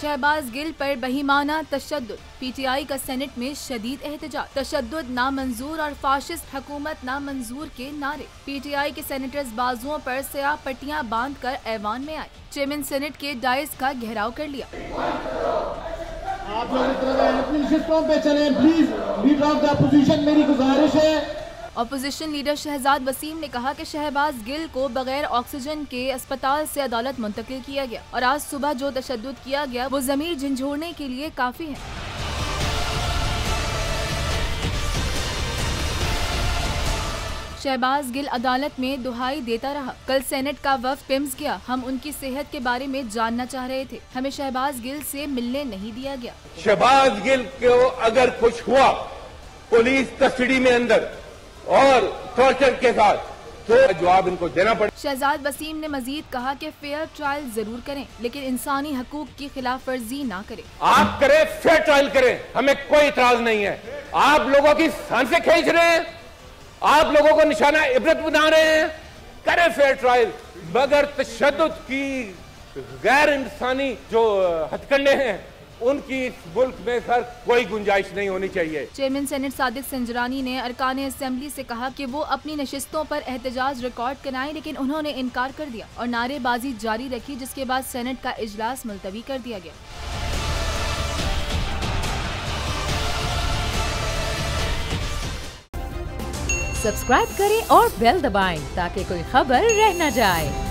शहबाज गिल पर बहीमाना तशद्दुद, PTI का senate में शदीद एहतजाज। तशद्दुद नामंजूर और फाशिस्ट हुकूमत नामंजूर के नारे। PTI के सेनेटर्स बाजुओं पर स्याह पट्टियां बांधकर ऐवान में आए। चेयरमैन सेनेट के डायस का घेराव कर लिया। आप लोग अपनी शिफ्टों पे चलें please. Leader of the opposition, मेरी गुजारिश है। अपोजिशन लीडर शहजाद वसीम ने कहा कि शहबाज गिल को बगैर ऑक्सीजन के अस्पताल से अदालत मुंतकिल किया गया और आज सुबह जो तशद्दुद किया गया वो ज़मीर झंझोड़ने के लिए काफी है। शहबाज गिल अदालत में दुहाई देता रहा। कल सेनेट का वफ्द पिम्स गया। हम उनकी सेहत के बारे में जानना चाह रहे थे। हमें शहबाज गिल से मिलने नहीं दिया गया। शहबाज गिल को अगर कुछ हुआ पुलिस कस्टडी में अंदर और टॉर्चर के साथ तो जवाब इनको देना पड़े। शहजाद वसीम ने मजीद कहा कि फेयर ट्रायल जरूर करें लेकिन इंसानी हकूक की खिलाफ वर्जी ना करें। आप करें, फेयर ट्रायल करें, हमें कोई इतराज नहीं है। आप लोगों की सांसें खींच रहे हैं, आप लोगों को निशाना इबरत बना रहे हैं, करें फेयर ट्रायल। मगर तशद्दुद की गैर इंसानी जो हथकंडे हैं उनकी इस मुल्क में सर कोई गुंजाइश नहीं होनी चाहिए। चेयरमैन सेनेट सादिक संजरानी ने अरकान असेंबली से कहा कि वो अपनी नशिस्तों पर एहतजाज रिकॉर्ड कराएं लेकिन उन्होंने इनकार कर दिया और नारेबाजी जारी रखी, जिसके बाद सेनेट का इजलास मुलतवी कर दिया गया। सब्सक्राइब करें और बेल दबाएं ताकि कोई खबर रह न जाए।